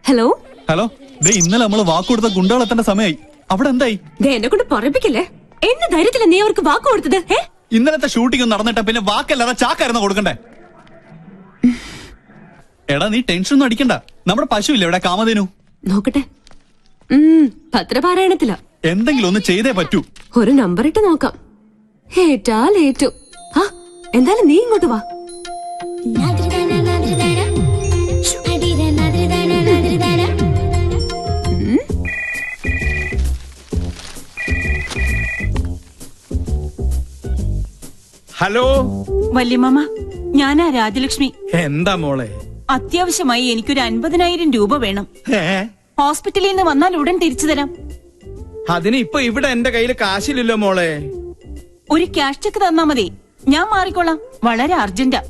Hello hello, ഇന്നലെ നമ്മള് വാക്കുകൊടുത്ത ഗുണ്ടകളെത്തേണ്ട സമയമായി. അവിടെ എന്തായി? എന്നെ കൊണ്ട് പറയിപ്പിക്കില്ലേ? എന്നെ ധൈര്യത്തില നീ അവർക്ക് വാക്ക് കൊടുത്തത്? ഇന്നലത്തെ ഷൂട്ടിംഗ് നടന്നിട്ട് പിന്നെ വാക്കല്ലാതെ ചാക്കായിരുന്നു കൊടുക്കണ്ടേ? എടാ, നീ ടെൻഷൻ ഒന്നും അടിക്കണ്ട. നമ്മുടെ പശു ഇല്ല ഇവിടെ, കാമധേനു. നോക്കട്ടെ. പത്രപാരായണത്തില. എന്തെങ്കിലും ഒന്ന് ചെയ്തേ പറ്റൂ. ഒരു നമ്പർ ഇട്ട് നോക്കാം. ഏറ്റാലേറ്റു. എന്തായാലും നീ ഇങ്ങോട്ട് വാ. ഹലോ വല്യമ്മ, ഞാനാ രാജലക്ഷ്മി. എന്താ മോളെ? അത്യാവശ്യമായി എനിക്കൊരു 50,000 രൂപ വേണം. ഹോസ്പിറ്റലിൽ നിന്ന് വന്നാൽ ഉടൻ തിരിച്ചു തരാം. അതിന് ഇപ്പൊ ഇവിടെ എന്റെ കയ്യിൽ കാശില്ലല്ലോ മോളെ. ഒരു ക്യാഷ് ചെക്ക് തന്നാ മതി, ഞാൻ മാറിക്കോളാം. വളരെ അർജന്റാ.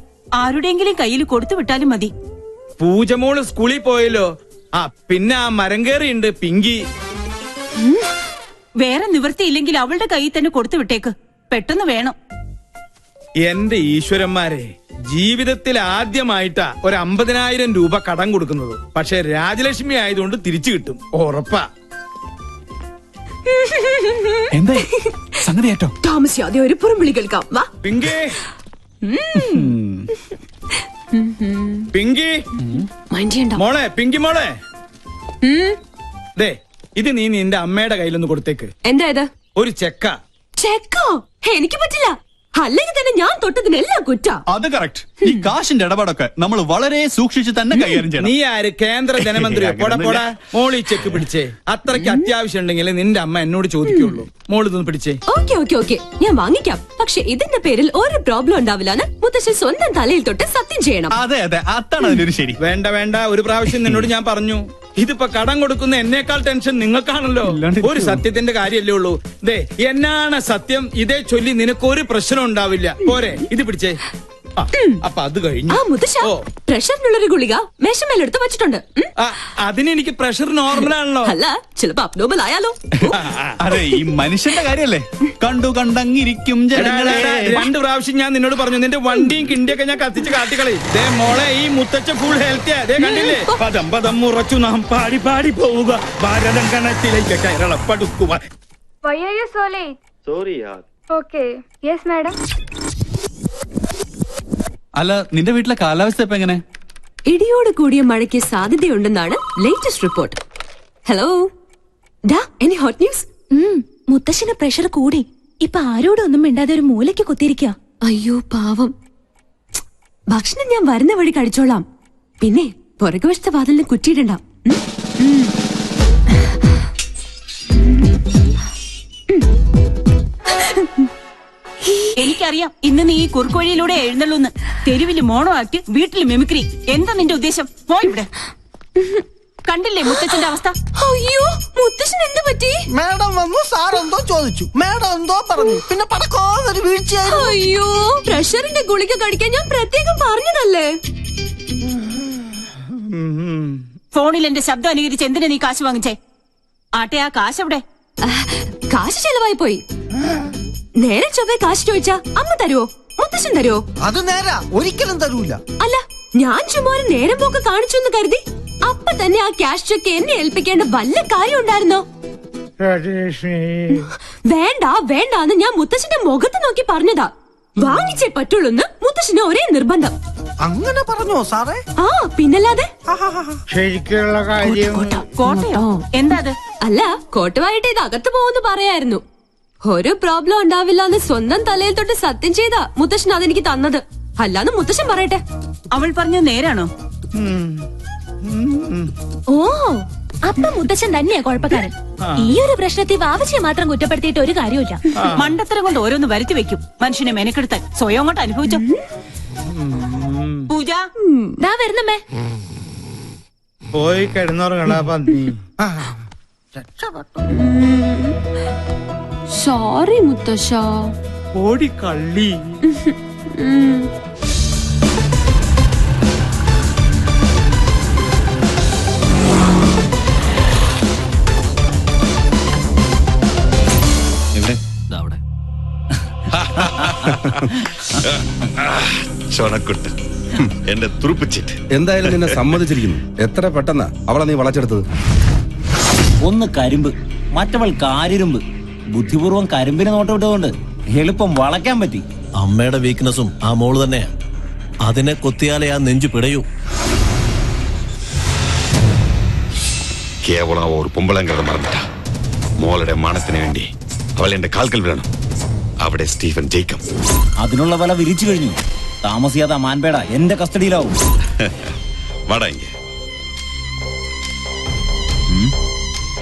ആരുടെയെങ്കിലും കയ്യിൽ കൊടുത്തു വിട്ടാലും മതി. പൂജമോള് സ്കൂളിൽ പോയല്ലോ. പിന്നെ ആ മരം കയറിയുണ്ട് പിങ്കി. വേറെ നിവൃത്തിയില്ലെങ്കിൽ അവളുടെ കയ്യിൽ തന്നെ കൊടുത്തു വിട്ടേക്ക്. പെട്ടെന്ന് വേണം. എന്റെ ഈശ്വരന്മാരെ, ജീവിതത്തിൽ ആദ്യമായിട്ടാ ഒരു 50,000 രൂപ കടം കൊടുക്കുന്നത്. പക്ഷെ രാജലക്ഷ്മി ആയതുകൊണ്ട് തിരിച്ചു കിട്ടും, ഉറപ്പാ. എന്താ സംഗതിയേറ്റോ? താമസിയാതെ ഒരു പുറംവിളി കേൾക്കാം. വാ പിങ്കി, പിങ്കി മോളെ, പിങ്കി മോളെ, ദേ ഇത് നീ നിന്റെ അമ്മയുടെ കയ്യിലൊന്ന് കൊടുത്തേക്ക്. എന്താ ഇത്? ഒരു ചെക്ക. ചെക്കോ? എനിക്ക് പറ്റില്ല. അല്ലെങ്കിൽ തന്നെ ഞാൻ തൊട്ടതിനെല്ലാം കുറ്റ. അത് കറക്റ്റ്. ഈ കാശിന്റെ ഇടപാടൊക്കെ നമ്മൾ വളരെ സൂക്ഷിച്ച് തന്നെ കൈകാര്യം ചെയ്യണം. നീ ആര്? കേന്ദ്ര ധനമന്ത്രിയോ? പോടാ. മോളി ചെക്ക് പിടിച്ചേ. അത്രയ്ക്ക് അത്യാവശ്യം ഉണ്ടെങ്കിൽ നിന്റെ അമ്മ എന്നോട് ചോദിക്കുള്ളൂ. മോളിതൊന്ന് പിടിച്ചേ. ഓക്കെ ഞാൻ വാങ്ങിക്കാം. പക്ഷെ ഇതിന്റെ പേരിൽ ഒരു പ്രോബ്ലം ഉണ്ടാവില്ലെന്ന് മുത്തശ്ശി സ്വന്തം തലയിൽ തൊട്ട് സത്യം ചെയ്യണം. അതെ, അതാണ് അതിനൊരു ശരി. വേണ്ട, ഒരു പ്രാവശ്യം നിന്നോട് ഞാൻ പറഞ്ഞു. ഇതിപ്പോ കടം കൊടുക്കുന്ന എന്നേക്കാൾ ടെൻഷൻ നിങ്ങൾക്കാണല്ലോ. ഒരു സത്യത്തിന്റെ കാര്യല്ലേ ഉള്ളൂ. ദേ, എന്നാണ് സത്യം, ഇതേ ചൊല്ലി നിനക്കൊരു പ്രശ്നം ഉണ്ടാവില്ല. പോരെ, ഇത് പിടിച്ചേ. അപ്പൊ അത് കഴിഞ്ഞു. പ്രഷറിനുള്ളൊരു ഗുളിക മേശമേലെടുത്ത് വെച്ചിട്ടുണ്ട്. അതിനെനിക്ക് പ്രഷർ നോർമലാണല്ലോ. അല്ല, ചിലപ്പോ അബ്നോർമൽ ആയാലോ. അതെ, ഈ മനുഷ്യന്റെ കാര്യല്ലേ. കണ്ടങ്ങിരിക്കും ജനങ്ങളെ. 2 പ്രാവശ്യം ഞാൻ നിന്നോട് പറഞ്ഞു, നിന്റെ വണ്ടിയും കിണ്ടിയൊക്കെ ഞാൻ കത്തിച്ച് കാട്ടിക്കളി. ദേ മോളെ, ഈ മുത്തച്ഛ ഫുൾ ഹെൽത്തിയാ. ദേ കണ്ടില്ലേ? പദം ഉറച്ചു നാം പാടി പോവുക, ഭാരതം കണത്തിലേക്ക് കേരളപ്പെടുക്കുക. Why are you so late? Sorry, yaar. Okay. Yes, madam. അല്ല, നിന്റെ വീട്ടിലെ കാലാവസ്ഥ ഇപ്പൊ എങ്ങനെ? ഇടിയോട് കൂടിയ മഴയ്ക്ക് സാധ്യതയുണ്ടെന്നാണ് latest report. Hello, any hot news? മുത്തശ്ശന് പ്രഷർ കൂടി. ഇപ്പൊ ആരോടൊന്നും മിണ്ടാതെ ഒരു മൂലയ്ക്ക് കുത്തിയിരിക്കുക. അയ്യോ പാവം. ഭക്ഷണം ഞാൻ വരുന്ന വഴി കഴിച്ചോളാം. പിന്നെ പുറകുവശത്തെ വാതിലിന് കുറ്റിയിടണ്ട. എനിക്കറിയാം ഇന്ന് നീ ഈ കുറുക്കുവഴിയിലൂടെ എഴുന്നള്ളൂന്ന്. തെരുവില് മോണോ ആക്ട്, വീട്ടില് മിമിക്രി. എന്താ നിന്റെ ഉദ്ദേശം? പോയിവിടെ. കണ്ടില്ലേ മുത്തച്ഛന്റെ അവസ്ഥ? അയ്യോ, മുത്തച്ഛൻ എന്ത് പറ്റി? മാഡം വന്നു, സാർ എന്തോ ചോദിച്ചു, മാഡം എന്തോ പറഞ്ഞു, പിന്നെ പടക്കോന്നൊരു വീഴ്ചയായിരുന്നു. അയ്യോ, പ്രഷറിന്റെ ഗുളിക കഴിക്കാൻ ഞാൻ പ്രത്യേകം പറഞ്ഞതല്ലേ. ഫോണിൽ എന്റെ ശബ്ദം അനുകരിച്ച് എന്തിനാ നീ കാശ് വാങ്ങിച്ചേ? ആട്ടെ, ആ കാശ് എവിടെ? കാശ് ചെലവായി പോയി. നേരെ ചൊവ്വേ കാശ് ചോദിച്ചാ അമ്മ തരുവോ? മുത്തശ്ശൻ തരുവോ? അത് നേരാ, ഒരിക്കലും തരൂല. അല്ല, ഞാൻ ചുമ്മാ ഒരു നേരം പോക്ക് കാണിച്ചു എന്ന് കരുതി അപ്പൊ തന്നെ ആ ക്യാഷ് ചെക്ക് എന്നെ ഏൽപ്പിക്കേണ്ട വല്ല കാര്യം ഉണ്ടായിരുന്നോ? വേണ്ടാന്ന് ഞാൻ മുത്തശ്ശന്റെ മുഖത്ത് നോക്കി പറഞ്ഞതാ. വാങ്ങിച്ചേ പറ്റുള്ളൂന്ന് മുത്തശ്ശന് ഒരേ നിർബന്ധം. അങ്ങനെ പറഞ്ഞോ സാറേ? പിന്നല്ലാതെ. ശരിക്കുള്ള കാര്യം. കോട്ടയോ? എന്താ അത്? അല്ല, കോട്ടുവായിട്ട് ഇത് അകത്ത് പോകുന്നു പറയായിരുന്നു. ഒരു പ്രോബ്ലം ഉണ്ടാവില്ല എന്ന് സ്വന്തം തലയിൽ തൊട്ട് സത്യം ചെയ്താ മുത്തശ്ശൻ അതെനിക്ക് തന്നത്. അല്ലാന്ന് മുത്തശ്ശൻ പറയട്ടെ. അവൾ പറഞ്ഞു നേരാണോ? ഓ, അപ്പൊ മുത്തച്ഛൻ തന്നെയാ കുഴപ്പക്കാരൻ. ഈ ഒരു പ്രശ്നത്തെ വാവച്ചിയെ മാത്രം കുറ്റപ്പെടുത്തിയിട്ട് ഒരു കാര്യമില്ല. മണ്ടത്തരം കൊണ്ട് ഓരോന്ന് വരുത്തി വെക്കും. മനുഷ്യനെ മെനക്കെടുത്താൻ സ്വയം കൊണ്ട് അനുഭവിച്ചോ. പൂജ ദാ വരുന്നമ്മേ. പോയി കിടന്നുറങ്ങടാ പന്നി. സോറി മുത്തശ്ശ. ഓടി കള്ളി. ചൊണക്കുട്ട് എന്റെ തുറുപ്പിച്ചിട്ട്. എന്തായാലും നിന്നെ സമ്മതിച്ചിരിക്കുന്നു. എത്ര പെട്ടെന്നാ അവളെ നീ വളച്ചെടുത്തത്. ഒന്ന് കരിമ്പ്, മറ്റവൾ കാരിരുമ്പ്. ബുദ്ധിപൂർവ്വം കരിമ്പിനെ നോട്ടമിട്ടുകൊണ്ട് എളുപ്പം വളയ്ക്കാൻ പറ്റി. അമ്മയുടെ വീക്ക്നെസ്സും ആ മോള് തന്നെയാ. അതിനെ കൊത്തിയാലേ ആ നെഞ്ചു പിടയൂ. കേവലം ഒരു പൊമ്പളങ്കത മറന്നിട്ട മോളുടെ മാനത്തിന് വേണ്ടി അവൾ എന്റെ കാൽക്കൽ വീണു. അവിടെ സ്റ്റീഫൻ ജേക്കബ്. അതിനുള്ള വല വിരിച്ചു കഴിഞ്ഞു. താമസിയാതെ മാൻപേട എന്റെ കസ്റ്റഡിയിലാവും. വാടാ.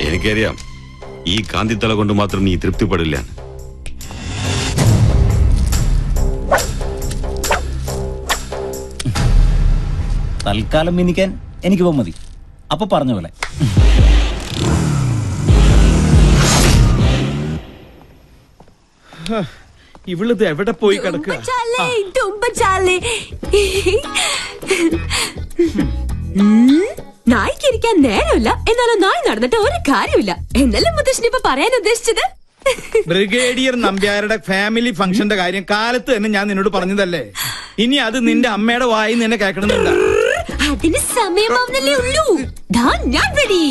എനിക്കറിയാം ഈ കാന്തിത്തള കൊണ്ട് മാത്രം നീ തൃപ്തിപ്പെടില്ല. തൽക്കാലം മിനിക്കാൻ എനിക്ക് മതി. അപ്പൊ പറഞ്ഞ പോലെ. ഇവളിത് എവിടെ പോയി കിടക്കുക? നായ്ക്കിരിക്കാൻ നേരമില്ല, എന്നാലും നായ് നടന്നിട്ട് ഒരു കാര്യമില്ല എന്നല്ലേ മുത്തശ്ശൻ ഇപ്പൊ പറയാൻ ഉദ്ദേശിച്ചത്? ബ്രിഗേഡിയർ നമ്പ്യാരുടെ ഫാമിലി ഫംഗ്ഷന്റെ കാര്യം കാലത്ത് തന്നെ ഞാൻ നിന്നോട് പറഞ്ഞതല്ലേ. ഇനി അത് നിന്റെ അമ്മയുടെ വായി നിന്നെ കേൾക്കണമെന്നുണ്ട. അതിന് സമയമാവുന്നല്ലേ ഉള്ളൂ. ഞാൻ റെഡി.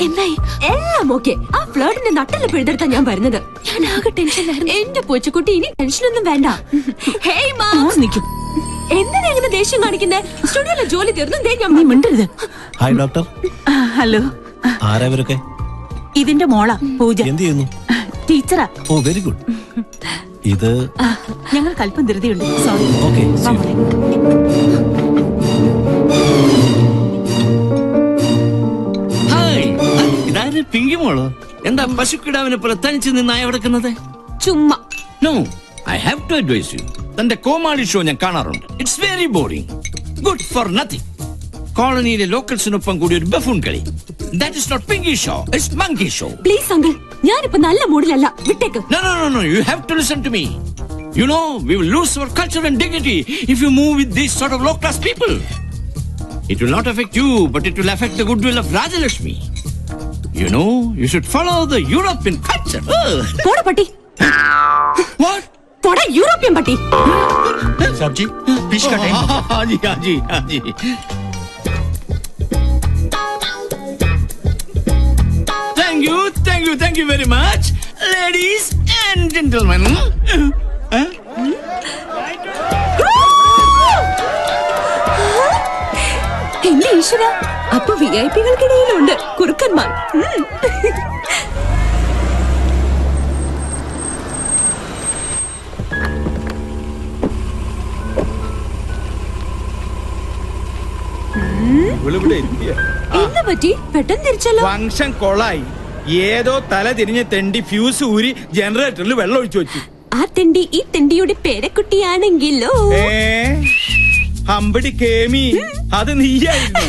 എന്തായി? എല്ലാം ഓക്കെ. ആ ഫ്ലേർട്ടിന്റെ നട്ടല് പിഴുതെടുത്താ ഞാൻ വരുന്നത്. ഞാൻ ആകെ ടെൻഷനിലായിരുന്നു. എന്റെ പൂച്ചക്കുട്ടി, ഇനി ടെൻഷനൊന്നും വേണ്ട. ഹേയ് മാം, എന്തിനാ ഇങ്ങനെ ദേഷ്യം കാണിക്കുന്നേ? സ്റ്റുഡിയോയിലെ ജോലി തീർന്നു. നീ മിണ്ടരുത്. Hi doctor. ഹലോ. ആരാ ഇവരൊക്കെ? ഇതിന്റെ മോളാ പൂജ. എന്ത് ചെയ്യുന്നു? ടീച്ചറാ. ഓ വെരി ഗുഡ്. ഇത് ഞങ്ങൾക്ക് അല്പം ധൃതിയുണ്ട്. സോറി. ഓക്കെ. ഇതാര് പിങ്കി മോളോ? എന്താ പശുക്കിടാവിനെ പോലെ തനിച്ച് നിന്നായി കിടക്കുന്നത്? ചുമ്മാ. No, I have to advise you. തന്റെ കോമാളി ഷോ ഞാൻ കാണാറുണ്ട്. It's very boring, good for nothing. കോളനിയിലെ ലോക്കൽസിനൊപ്പം കൂടി ഒരു ബഫൂൺ കളി. That is not pinky show, it's monkey show. Please uncle, ഞാനിപ്പോ നല്ല മൂഡിലല്ല, വിട്ടേക്ക്. No, no, no, no, you have to listen to me. You know, we will lose our culture and dignity if you move with these sort of low-class people. It will not affect you, but it will affect the goodwill of Rajalakshmi. You know, you should follow the European culture. പോടാ പട്ടി. What? പോടാ European പട്ടി. Sabzi fish cut. Haji Haji Haji. Thank you very much, ladies and gentlemen. എന്റെ ഈശ്വര, അപ്പൊ VIP-കൾക്കിടയിലുണ്ട് കുറുക്കന്മാർ. എന്താ പറ്റി? പെട്ടെന്ന് തിരിച്ചല്ലോ. ഫംഗ്ഷൻ കൊളായി. ഏതോ തല തിരിഞ്ഞ് തെണ്ടി ഫ്യൂസ് ഊരി ജനറേറ്ററിൽ വെള്ളം ഒഴിച്ചു വെച്ചു. ആ തെണ്ടി ഈ തെണ്ടിയുടെ പേരക്കുട്ടിയാണെങ്കിലോ? ഹമ്പടി കേമി, അത് നീയായിരുന്നു.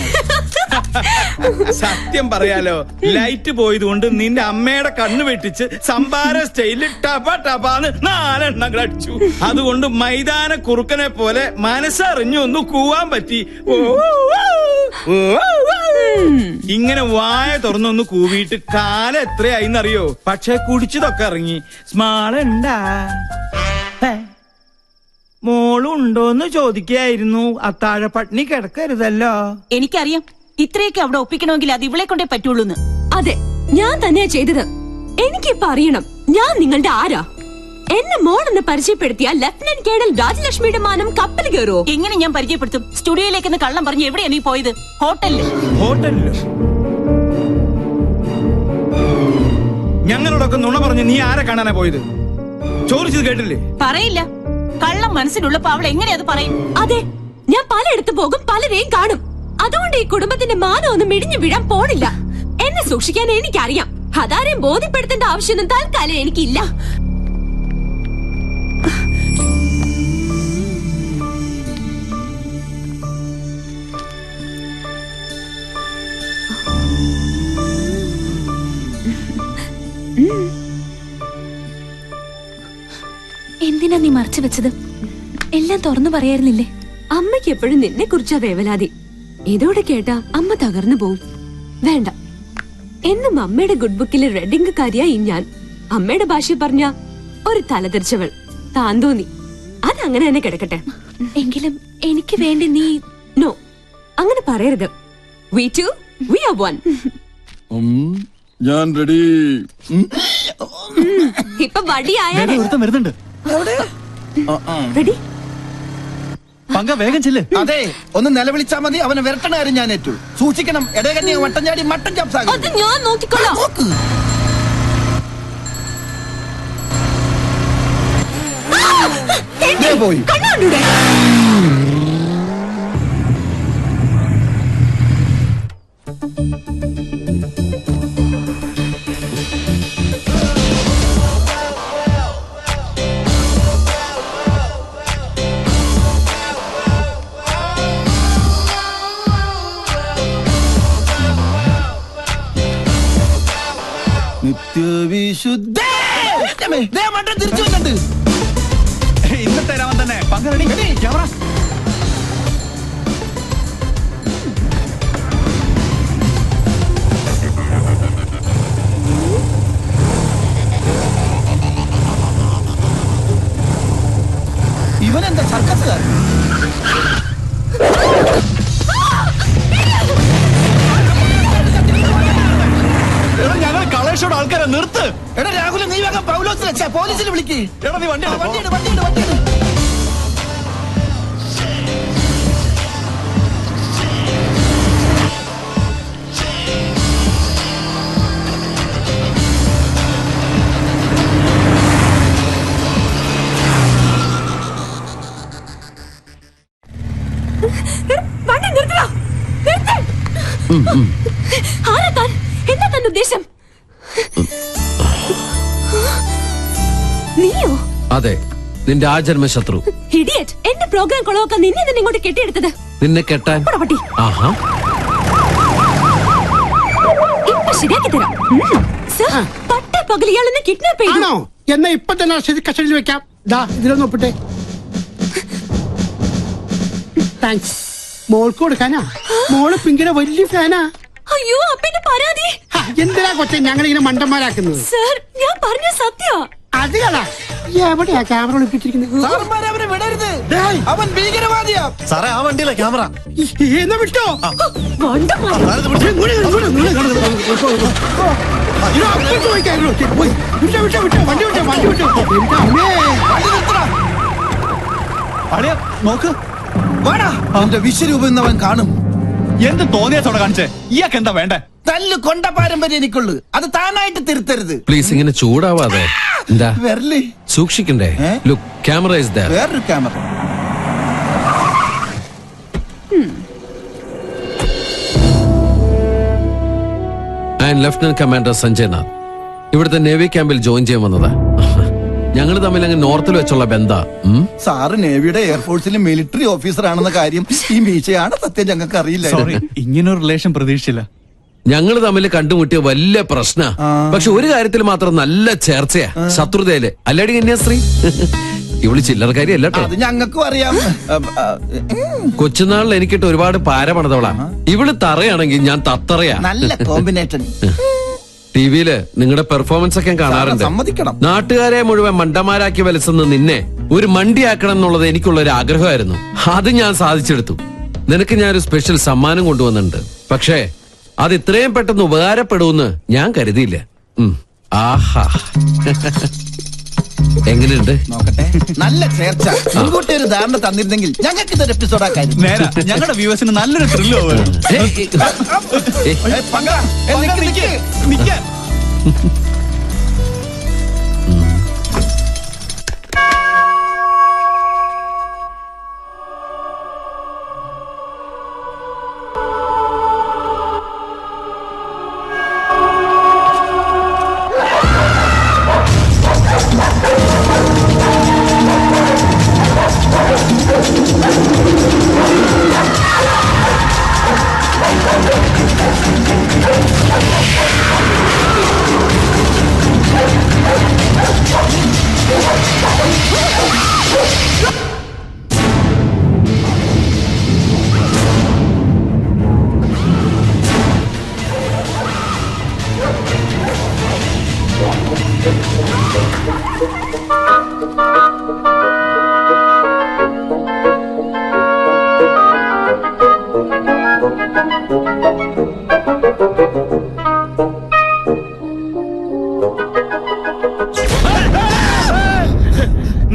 സത്യം പറയാലോ, ലൈറ്റ് പോയതുകൊണ്ട് നിന്റെ അമ്മയുടെ കണ്ണ് വെട്ടിച്ച് സംഭാര സ്റ്റൈലിൽ ടപ ടപാന്ന് 4 എണ്ണം അടിച്ചു. അതുകൊണ്ട് മൈതാന കുറുക്കനെ പോലെ മനസ്സറിഞ്ഞു ഒന്ന് കൂവാൻ പറ്റി. ഇങ്ങനെ വായ തുറന്നൊന്ന് കൂവിയിട്ട് കാലം എത്രയായിന്നറിയോ? പക്ഷെ കുടിച്ചതൊക്കെ ഇറങ്ങി. സ്മാളുണ്ടാ? മോളുണ്ടോന്ന് ചോദിക്കായിരുന്നു. അത്താഴ പട്ടിണി കിടക്കരുതല്ലോ. എനിക്കറിയാം, ഇത്രയൊക്കെ അവിടെ ഒപ്പിക്കണമെങ്കിൽ അത് ഇവളെ കൊണ്ടേ പറ്റുള്ളൂന്ന്. അതെ, ഞാൻ തന്നെയാ ചെയ്തത്. എനിക്കിപ്പോ അറിയണം ഞാൻ നിങ്ങളുടെ ആരാ. എന്നെ മോളെന്ന് പരിചയപ്പെടുത്തിയ ലഫ്റ്റനന്റ് കേണൽ രാജലക്ഷ്മിയുടെ മാനം കപ്പൽ കയറോ? എങ്ങനെ ഞാൻ പരിചയപ്പെടുത്തും? സ്റ്റുഡിയോയിലേക്ക് കള്ളം പറഞ്ഞു എവിടെയാ നീ പോയത്? ഹോട്ടലില്. ഞങ്ങളോടൊക്കെ നുണ പറഞ്ഞു നീ ആരെ കാണാനാ പോയത്? ചോദിച്ചത് കേട്ടില്ലേ? പറയില്ല. കള്ളം മനസ്സിലുള്ളപ്പോ അവൾ എങ്ങനെ അത് പറയും? അതെ, ഞാൻ പലയിടത്ത് പോകും, പലരെയും കാണും. അതുകൊണ്ട് ഈ കുടുംബത്തിന്റെ മാനം ഒന്നും ഇടിഞ്ഞു വീഴാൻ പോണില്ല. എന്നെ സൂക്ഷിക്കാൻ എനിക്കറിയാം. അതാരെയും ബോധ്യപ്പെടുത്തേണ്ട ആവശ്യമൊന്നും തൽക്കാലം എനിക്കില്ല. എന്തിനാ നീ മറച്ചു വെച്ചത്? എല്ലാം തുറന്നു പറയായിരുന്നില്ലേ? അമ്മയ്ക്ക് എപ്പോഴും നിന്നെ കുറിച്ചാ വേവലാതി. ഇതോടെ കേട്ടാ അമ്മ തകർന്നു പോവും. വേണ്ട, എന്നും അമ്മയുടെ ഗുഡ് ബുക്കിലെ റെഡിംഗ് കാര്യായി ഞാൻ. അമ്മയുടെ ഭാഷ പറഞ്ഞ ഒരു തലതെറിച്ചവൾ, താൻ തോന്നി. അത് അതങ്ങനെ തന്നെ കിടക്കട്ടെ. എങ്കിലും എനിക്ക് വേണ്ടി നീ നോ, അങ്ങനെ പറയരുത്. We two, we are one. ഞാൻ റെഡി. ഇപ്പൊ വടിയായാലേ. വരുന്നുണ്ട്. റെഡി? പങ്ക വേഗം ചെല്ല്. അതെ, ഒന്ന് നിലവിളിച്ചാ മതി, അവനെ വിരട്ടണ കാര്യം ഞാൻ ഏറ്റു. സൂക്ഷിക്കണം, ഇടകന്യ വട്ടം ചാടി മട്ടൻ ചാപ്സാകും. അത് ഞാൻ നോക്കിക്കൊള്ളാം. പോയി കണ്ണുകൊണ്ടൂടെ? നിത്യവിശുദ്ധ മട്ടൻ തിരിച്ചു വന്നിട്ട് ഇന്നത്തെ രാമൻ തന്നെ. പങ്ക റെഡി. ക്യാമറ. ഇവനെന്താ സർക്കസുകാരൻ? ഞങ്ങൾ കളേഷോട് ആൾക്കാരെ നിർത്ത്. എടാ രാഹുൽ, നീ വേഗം പൗലോസിനെ പോലീസിൽ വിളിക്ക്. എടാ നീ വണ്ടി എടുക്ക്. വണ്ടിയുണ്ട്. വണ്ടി നിർത്തടാ. നിർത്ത്. ആരാ താൻ? എന്താ തന്റെ ഉദ്ദേശം? നീയോ? അതെ, നിന്റെ ആജന്മ ശത്രു. ഇഡിയറ്റ്. എന്റെ പ്രോഗ്രാം കൊളവാക്കാൻ നിന്നെ തന്നെ ഇങ്ങോട്ട് കെട്ടിയെടുത്തത്. നിന്നെ കെട്ടാൻ? പട്ടി. ആഹാ, ഇപ്പൊ ശരിയാക്കി തരാം. സർ, പട്ട പകൽ ഇയാളെന്നെ കിഡ്നാപ്പ് ചെയ്തു. എന്നാ ഇപ്പൊ തന്നെ കസ്റ്റഡിയിൽ വെക്കാം. ഇതിലൊന്ന് ഒപ്പിട്ടെ. താങ്ക്സ്. മോൾക്ക് കൊടുക്കാനാ? മോള് പിങ്കിയുടെ വലിയ ഫാനാ. അയ്യോ, അപ്പന്റെ പരാതി. എന്തിനാ കൊച്ചെ ഞങ്ങളിങ്ങനെ മണ്ടന്മാരാക്കുന്നത്? സർ, ഞാൻ പറഞ്ഞ സത്യ. അത് കളാ. എവിടെയാ ക്യാമറ ഒളിപ്പിച്ചിരിക്കുന്നത്? അവനെ വിടരുത്, അവൻ ഭീകരവാദിയാ. സാറേ, ആ വണ്ടിയിലെ ക്യാമറ. എന്നാ വിട്ടോ. അളിയ നോക്ക്. അവന്റെ വിശ്വരൂപം എന്നവൻ കാണും. എന്ത് തോന്നിയാത്തോടെ കാണിച്ചേ? ഇയാൾക്ക് എന്താ വേണ്ടേ? തല്ല് കൊണ്ട പാരമ്പര്യം എനിക്കുള്ളു, അത് താനായിട്ട് തിരുത്തരുത്. പ്ലീസ് ഇങ്ങനെ ചൂടാവാതെ. എന്താ വരല് സൂക്ഷിക്കണ്ടേ? Look, camera is there. വേറൊരു camera. And lieutenant commander Sanjay Nath ഇവിടുത്തെ നേവി ക്യാമ്പിൽ ജോയിൻ ചെയ്യാൻ വന്നതാ. ഞങ്ങൾ തമ്മിൽ അങ്ങ് നോർത്തിൽ വെച്ചുള്ള ബന്ധ. സാറ് നേവിയുടെ എയർഫോഴ്സിലെ മിലിറ്ററി ഓഫീസർ ആണെന്ന കാര്യം ഈ മീശയാണ് സത്യം ഞങ്ങൾക്ക് അറിയില്ല. സോറി, ഇങ്ങനൊരു റിലേഷൻ പ്രതീക്ഷിച്ചില്ല. ഞങ്ങൾ തമ്മിൽ കണ്ടുമുട്ടിയ വലിയ പ്രശ്ന. പക്ഷെ ഒരു കാര്യത്തിൽ മാത്രം നല്ല ചേർച്ചയാ, ശത്രുതയില്. അല്ലടി കന്യാസ്ത്രീ, ഇവള് ചില്ലറക്കാരി അല്ലട്ടോ. അത് ഞങ്ങൾക്കും അറിയാം. കൊച്ചുനാളിൽ എനിക്കിട്ട് ഒരുപാട് പാര പണിതവളാ. ഇവള് തറയാണെങ്കിൽ ഞാൻ തത്തറയാ. നല്ല കോമ്പിനേഷൻ. ടിവിയില് നിങ്ങളുടെ പെർഫോമൻസ് ഒക്കെ കാണാറുണ്ട്. സമ്മതിക്കണം. നാട്ടുകാരെ മുഴുവൻ മണ്ടന്മാരാക്കി വലിച്ചെന്ന് നിന്നെ ഒരു മണ്ടിയാക്കണം എന്നുള്ളത് എനിക്കുള്ള ഒരു ആഗ്രഹമായിരുന്നു. അത് ഞാൻ സാധിച്ചെടുത്തു. നിനക്ക് ഞാനൊരു സ്പെഷ്യൽ സമ്മാനം കൊണ്ടുവന്നിട്ടുണ്ട്. പക്ഷേ അത് ഇത്രയും പെട്ടെന്ന് ഉപകാരപ്പെടുമെന്ന് ഞാൻ കരുതിയില്ല. ആഹാ, എങ്ങനെയുണ്ട്? നോക്കട്ടെ. നല്ല ചേർച്ച. മുൻകൂട്ടി ഒരു ധാരണ തന്നിരുന്നെങ്കിൽ ഞങ്ങൾക്ക് ഇതൊരു എപ്പിസോഡ് ആക്കായിരുന്നു. ഞങ്ങളുടെ വ്യൂവേഴ്സിന് നല്ലൊരു ത്രില്ല്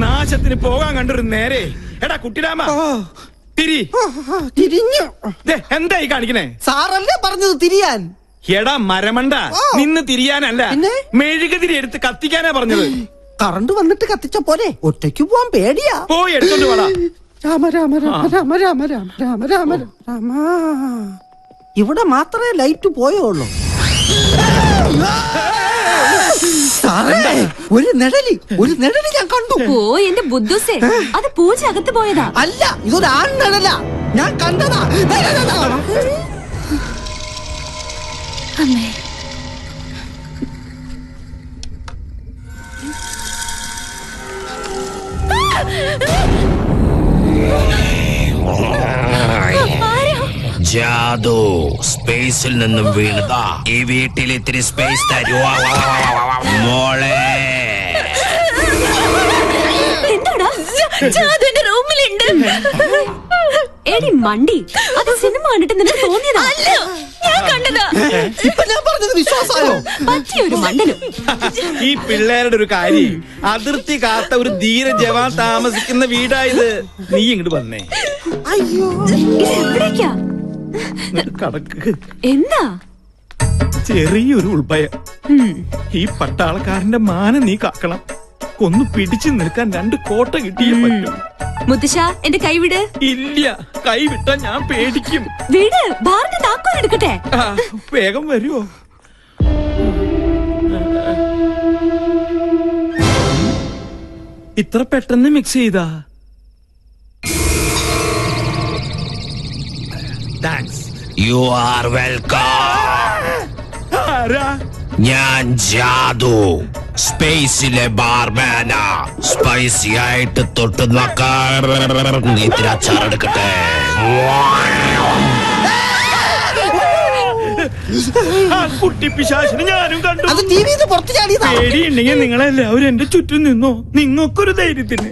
നാശത്തിന് പോകാൻ കണ്ടൊരു നേരെ. എടാ കുട്ടിരാമ തിരി. തിരിഞ്ഞു. ദേ, എന്തായി കാണിക്കണേ? സാറല്ലേ പറഞ്ഞത് തിരിയാൻ? എടാ മരമണ്ട, നിന്ന് തിരിയാനല്ല, മെഴുകുതിരി എടുത്ത് കത്തിക്കാനാ പറഞ്ഞത്. കറണ്ട് വന്നിട്ട് കത്തിച്ച പോലെ ഒറ്റയ്ക്ക് പോവാൻ പേടിയാ. പോയി എടുത്തോണ്ട് വാടാ. രാമ രാമ രാമ രാമ രാമ രാമ രാമ രാമ രാമ. ഇവിടെ മാത്രമേ ലൈറ്റ് പോയുള്ളൂ. സാറേ, ഒരു നിഴലി ഞാൻ കണ്ടു. ഓ എന്റെ ബുദ്ധുസേ, അത് പൂജ അകത്ത് പോയതാ. അല്ല, ഇതൊരു ആൺ നിഴല. ഞാൻ കണ്ടതാ. അമ്മേ, ജാദു സ്പേസിൽ നിന്നും വീണതാ. ഈ വീട്ടിൽ ഇത്തിരി സ്പേസ് തരുവാ മോളെ. എന്താടാ ജാദുവിന്റെ റൂമിലുണ്ട്. എടി മണ്ടി, അത് സിനിമ കണ്ടിട്ട് നിനക്ക് തോന്നിയതാ? ഞാൻ കണ്ടതാ. ഇപ്പൊ ഞാൻ പറഞ്ഞത് വിശ്വാസമായോ? പറ്റിയൊരു മണ്ടനും. ഈ പിള്ളേരുടെ ഒരു കാര്യം, അതിർത്തി കാത്ത ഒരു ധീര ജവാൻ താമസിക്കുന്ന വീടായത്. നീ ഇങ്ങോട്ട് വന്നേ. അയ്യോ, എവിടേക്കാ? കടക്ക്. എന്താ? ചെറിയൊരു ഉൾഭയം. ഈ പട്ടാളക്കാരന്റെ മാനം നീ കാക്കണം. ഒന്ന് പിടിച്ചു നിൽക്കാൻ 2 കോട്ട കിട്ടിയേ പറ്റും. മുത്തശ്ശ, എന്റെ കൈവിട്. ഇല്ല, കൈ വിട്ടാ ഞാൻ പേടിക്കും. വീട് ബാറിന്റെ താക്കോൽ എടുക്കട്ടെ. വേഗം വരുമോ? ഇത്ര പെട്ടെന്ന് മിക്സ് ചെയ്താ? താങ്ക്സ്. You are welcome. ആരാ? ഞാൻ ജാദു, സ്പേസിലെ ബാർമാനാ. സ്പൈസി ആയിട്ട് തൊട്ട് നോക്കാൻ ഇത്തിരി അച്ചാറെടുക്കട്ടെ. കുട്ടി പിശാചിനെ ഞാനും കണ്ടു. അത് ടിവിന്ന് പുറത്തു ചാടിയതാ. പേടിയുണ്ടെങ്കിൽ നിങ്ങളെല്ലാവരും എന്റെ ചുറ്റും നിന്നോ. നിങ്ങൾക്കൊരു ധൈര്യത്തിന്.